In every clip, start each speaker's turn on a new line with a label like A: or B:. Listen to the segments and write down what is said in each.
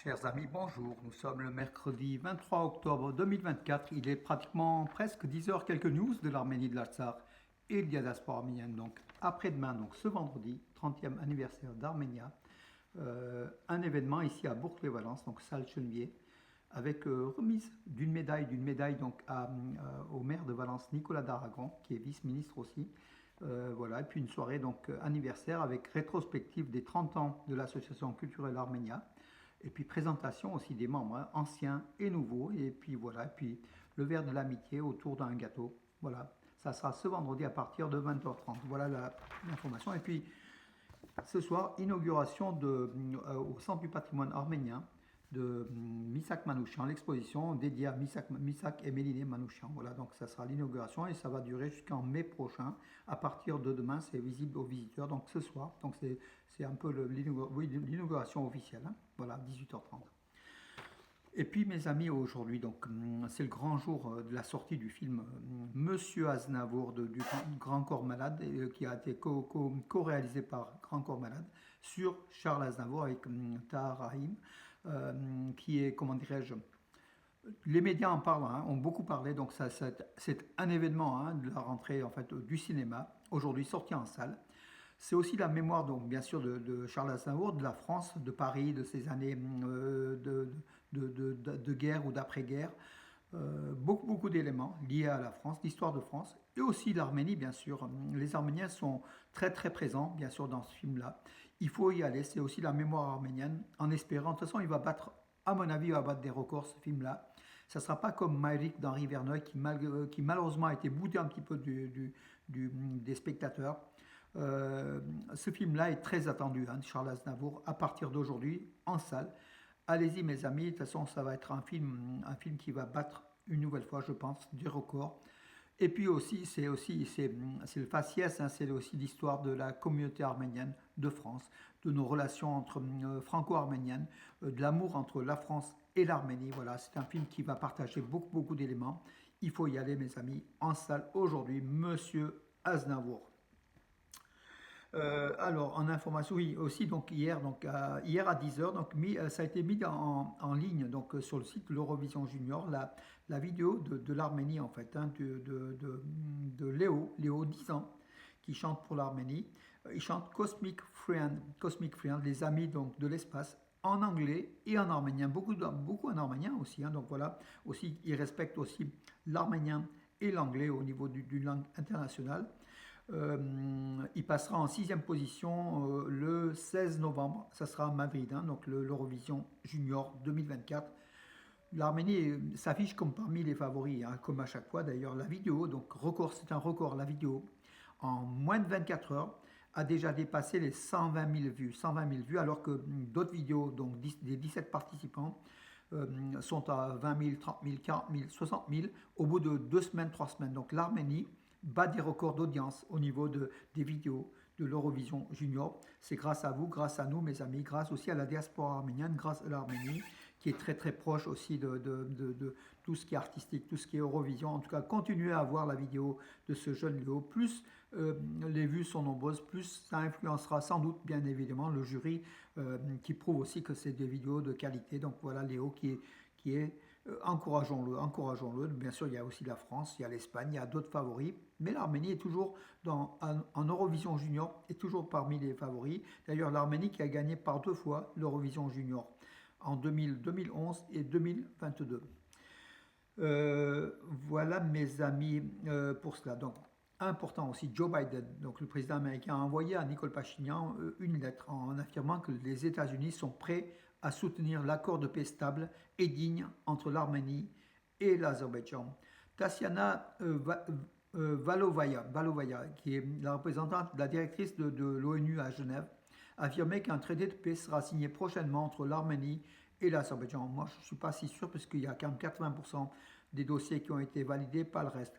A: Chers amis, bonjour. Nous sommes le mercredi 23 octobre 2024. Il est pratiquement presque 10 heures. Quelques news de l'Arménie, de l'Artsakh et de la diaspora arménienne. Donc, après-demain, donc ce vendredi, 30e anniversaire d'Arménia, un événement ici à Bourg-les-Valences, donc salle Chenevier, avec remise d'une médaille donc au maire de Valence, Nicolas d'Aragon, qui est vice-ministre aussi. Voilà, et puis une soirée donc anniversaire avec rétrospective des 30 ans de l'association culturelle Arménia. Et puis présentation aussi des membres, hein, anciens et nouveaux. Et puis voilà, et puis le verre de l'amitié autour d'un gâteau. Voilà, ça sera ce vendredi à partir de 20h30. Voilà l'information. Et puis ce soir, inauguration au Centre du patrimoine arménien de Misak Manouchian, l'exposition dédiée à Misak et Méliné Manouchian. Voilà, donc ça sera l'inauguration et ça va durer jusqu'en mai prochain. À partir de demain, c'est visible aux visiteurs, donc ce soir. Donc c'est un peu l'inauguration officielle. Hein. Voilà, 18h30. Et puis mes amis, aujourd'hui, donc c'est le grand jour de la sortie du film Monsieur Aznavour du Grand Corps Malade, qui a été co-réalisé par Grand Corps Malade sur Charles Aznavour avec Tahar Rahim, qui est, comment dirais-je, les médias en parlent, hein, ont beaucoup parlé, donc c'est un événement, hein, de la rentrée en fait du cinéma, aujourd'hui sorti en salle. C'est aussi la mémoire, donc, bien sûr, de Charles Aznavour, de la France, de Paris, de ces années de guerre ou d'après-guerre. Beaucoup d'éléments liés à la France, l'histoire de France, et aussi l'Arménie, bien sûr. Les Arméniens sont très très présents, bien sûr, dans ce film-là. Il faut y aller, c'est aussi la mémoire arménienne, en espérant. De toute façon, il va battre, à mon avis, il va battre des records, ce film-là. Ça ne sera pas comme Maïrik d'Henri Verneuil, qui malheureusement a été boudé un petit peu des spectateurs. Ce film-là est très attendu, hein, de Charles Aznavour, à partir d'aujourd'hui, en salle. Allez-y, mes amis, de toute façon, ça va être un film qui va battre une nouvelle fois, je pense, des records. Et puis c'est le faciès, hein, c'est aussi l'histoire de la communauté arménienne de France, de nos relations entre franco-arméniennes, de l'amour entre la France et l'Arménie. Voilà, c'est un film qui va partager beaucoup d'éléments. Il faut y aller, mes amis, en salle aujourd'hui, Monsieur Aznavour. Alors, en information, oui, aussi, hier à 10 heures, ça a été mis en ligne sur le site l'Eurovision Junior, la vidéo de l'Arménie, en fait, hein, de Léo, 10 ans, qui chante pour l'Arménie. Il chante Cosmic Friend, les amis donc, de l'espace, en anglais et en arménien, beaucoup en arménien aussi, hein, donc voilà, aussi, il respecte aussi l'arménien et l'anglais au niveau d'une langue internationale. Il passera en sixième position le 16 novembre. Ça sera à Madrid, hein, donc l'Eurovision Junior 2024. L'Arménie s'affiche comme parmi les favoris, hein, comme à chaque fois d'ailleurs. La vidéo, donc record, c'est un record, la vidéo, en moins de 24 heures, a déjà dépassé les 120 000 vues. 120 000 vues, alors que d'autres vidéos, donc des 17 participants, sont à 20 000, 30 000, 40 000, 60 000 au bout de 2 semaines, 3 semaines. Donc l'Arménie bat des records d'audience au niveau des vidéos de l'Eurovision Junior. C'est grâce à vous, grâce à nous, mes amis, grâce aussi à la diaspora arménienne, grâce à l'Arménie, qui est très très proche aussi de tout ce qui est artistique, tout ce qui est Eurovision. En tout cas, continuez à voir la vidéo de ce jeune Léo. Plus les vues sont nombreuses, plus ça influencera sans doute, bien évidemment, le jury, qui prouve aussi que c'est des vidéos de qualité. Donc voilà Léo qui est encourageons-le, encourageons-le. Bien sûr, il y a aussi la France, il y a l'Espagne, il y a d'autres favoris, mais l'Arménie est toujours en Eurovision Junior, est toujours parmi les favoris. D'ailleurs, l'Arménie qui a gagné par 2 fois l'Eurovision Junior, en 2011 et 2022. Voilà mes amis, pour cela. Donc, important aussi, Joe Biden, donc le président américain, a envoyé à Nicole Pachinian une lettre en affirmant que les États-Unis sont prêts à soutenir l'accord de paix stable et digne entre l'Arménie et l'Azerbaïdjan. Tassiana Valovaya, qui est la représentante, la directrice de l'ONU à Genève, a affirmé qu'un traité de paix sera signé prochainement entre l'Arménie et l'Azerbaïdjan. Moi, je ne suis pas si sûr, parce qu'il y a quand même 80% des dossiers qui ont été validés, pas le reste.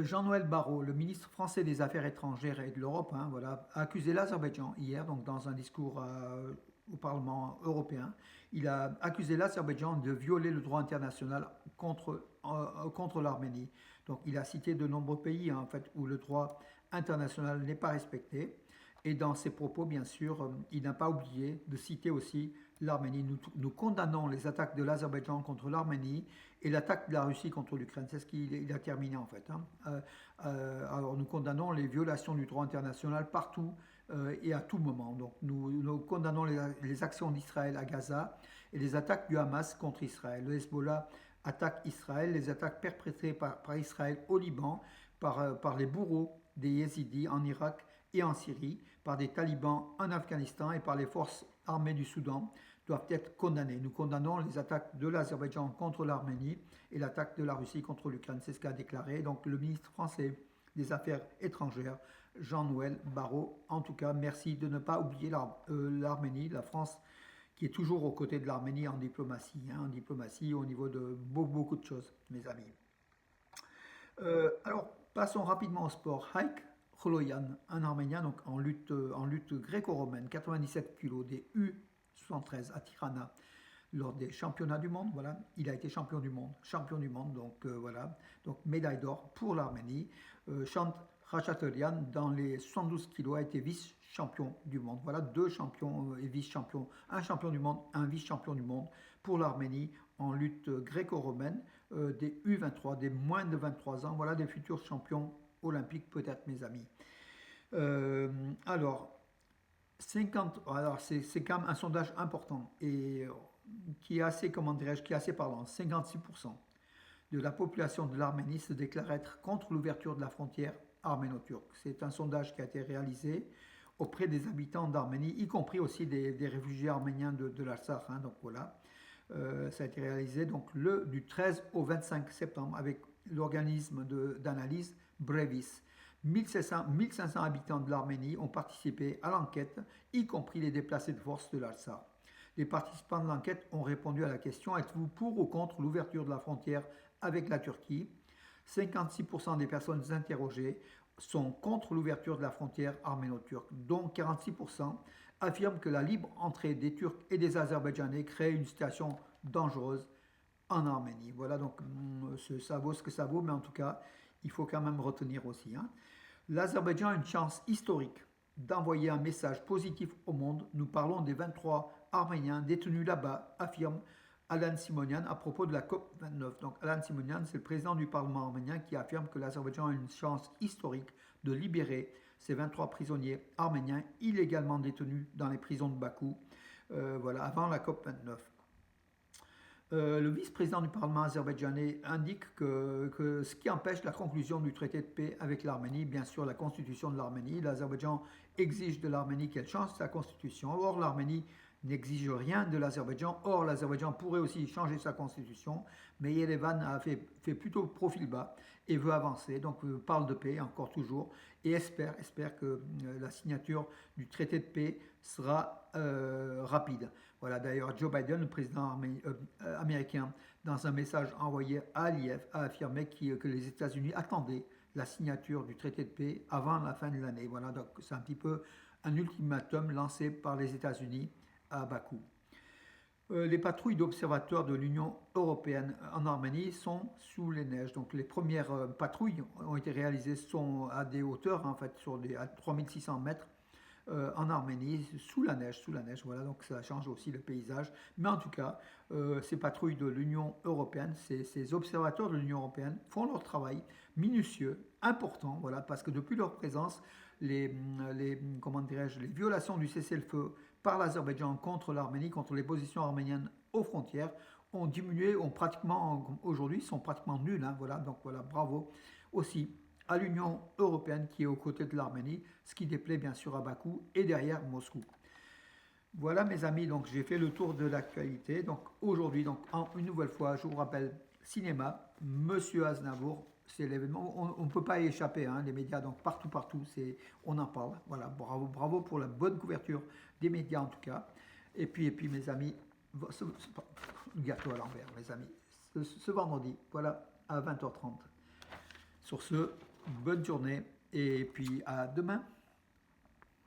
A: Jean-Noël Barrot, le ministre français des Affaires étrangères et de l'Europe, hein, voilà, a accusé l'Azerbaïdjan hier, donc dans un discours au Parlement européen. Il a accusé l'Azerbaïdjan de violer le droit international contre l'Arménie. Donc il a cité de nombreux pays, hein, en fait, où le droit international n'est pas respecté. Et dans ses propos, bien sûr, il n'a pas oublié de citer aussi l'Arménie. Nous condamnons les attaques de l'Azerbaïdjan contre l'Arménie et l'attaque de la Russie contre l'Ukraine. C'est ce qu'il a terminé en fait. Hein. Alors nous condamnons les violations du droit international partout et à tout moment. Donc nous condamnons les actions d'Israël à Gaza et les attaques du Hamas contre Israël. Le Hezbollah attaque Israël, les attaques perpétrées par Israël au Liban, par les bourreaux des Yézidis en Irak et en Syrie, par des talibans en Afghanistan et par les forces armées du Soudan doivent être condamnées. Nous condamnons les attaques de l'Azerbaïdjan contre l'Arménie et l'attaque de la Russie contre l'Ukraine. C'est ce qu'a déclaré donc le ministre français des Affaires étrangères, Jean-Noël Barrot. En tout cas, merci de ne pas oublier l'Arménie, la France qui est toujours aux côtés de l'Arménie en diplomatie au niveau de beaucoup de choses, mes amis. Alors, passons rapidement au sport. Haik Kholoyan, un Arménien donc en lutte gréco-romaine, 97 kg des U73 à Tirana, lors des championnats du monde. Voilà, il a été champion du monde. Donc voilà, donc médaille d'or pour l'Arménie. Chant Khachaturian, dans les 72 kilos, a été vice-champion du monde. Voilà, deux champions et vice-champions, un champion du monde, un vice-champion du monde pour l'Arménie en lutte gréco-romaine, des U23, des moins de 23 ans. Voilà, des futurs champions olympiques peut-être, mes amis. Alors, c'est quand même un sondage important et qui est assez, comment dirais-je, qui est assez parlant. 56% de la population de l'Arménie se déclare être contre l'ouverture de la frontière arméno-turque. C'est un sondage qui a été réalisé auprès des habitants d'Arménie, y compris aussi des réfugiés arméniens de l'Artsakh. Hein, donc voilà, ça a été réalisé donc, du 13 au 25 septembre avec l'organisme d'analyse Brevis. 1500 habitants de l'Arménie ont participé à l'enquête, y compris les déplacés de force de l'Artsakh. Les participants de l'enquête ont répondu à la question: êtes-vous pour ou contre l'ouverture de la frontière avec la Turquie? 56% des personnes interrogées sont contre l'ouverture de la frontière arméno-turque, dont 46% affirment que la libre entrée des Turcs et des Azerbaïdjanais crée une situation dangereuse en Arménie. Voilà, donc ça vaut ce que ça vaut, mais en tout cas, il faut quand même retenir aussi. Hein. L'Azerbaïdjan a une chance historique d'envoyer un message positif au monde. Nous parlons des 23 Arméniens détenus là-bas, affirme Alan Simonian à propos de la COP29. Donc Alan Simonian, c'est le président du Parlement arménien qui affirme que l'Azerbaïdjan a une chance historique de libérer ces 23 prisonniers arméniens illégalement détenus dans les prisons de Bakou, voilà, avant la COP29. Le vice-président du Parlement azerbaïdjanais indique que ce qui empêche la conclusion du traité de paix avec l'Arménie, bien sûr la constitution de l'Arménie, l'Azerbaïdjan exige de l'Arménie qu'elle change sa constitution. Or, l'Arménie n'exige rien de l'Azerbaïdjan. Or, l'Azerbaïdjan pourrait aussi changer sa constitution, mais Yerevan a fait plutôt profil bas et veut avancer, donc parle de paix encore toujours, et espère que la signature du traité de paix sera rapide. Voilà, d'ailleurs, Joe Biden, le président américain, dans un message envoyé à Aliyev, a affirmé que les États-Unis attendaient la signature du traité de paix avant la fin de l'année. Voilà, donc c'est un petit peu un ultimatum lancé par les États-Unis à Bakou. Les patrouilles d'observateurs de l'Union européenne en Arménie sont sous les neiges. Donc les premières patrouilles ont été réalisées sont à des hauteurs, en fait, à 3600 mètres en Arménie, sous la neige, voilà, donc ça change aussi le paysage. Mais en tout cas, ces patrouilles de l'Union européenne, ces observateurs de l'Union européenne font leur travail minutieux, important, voilà, parce que depuis leur présence, les violations du cessez-le-feu par l'Azerbaïdjan contre l'Arménie, contre les positions arméniennes aux frontières, ont diminué, aujourd'hui sont pratiquement nulles. Hein, voilà, donc voilà, bravo aussi à l'Union européenne qui est aux côtés de l'Arménie, ce qui déplaît bien sûr à Bakou et derrière Moscou. Voilà mes amis, donc j'ai fait le tour de l'actualité. Donc aujourd'hui, une nouvelle fois, je vous rappelle, cinéma, Monsieur Aznavour, c'est l'événement, on ne peut pas y échapper, hein, les médias, donc partout, on en parle. Voilà, bravo pour la bonne couverture des médias en tout cas. Et puis mes amis, le gâteau à l'envers, mes amis, ce vendredi, voilà, à 20h30. Sur ce, bonne journée et puis à demain.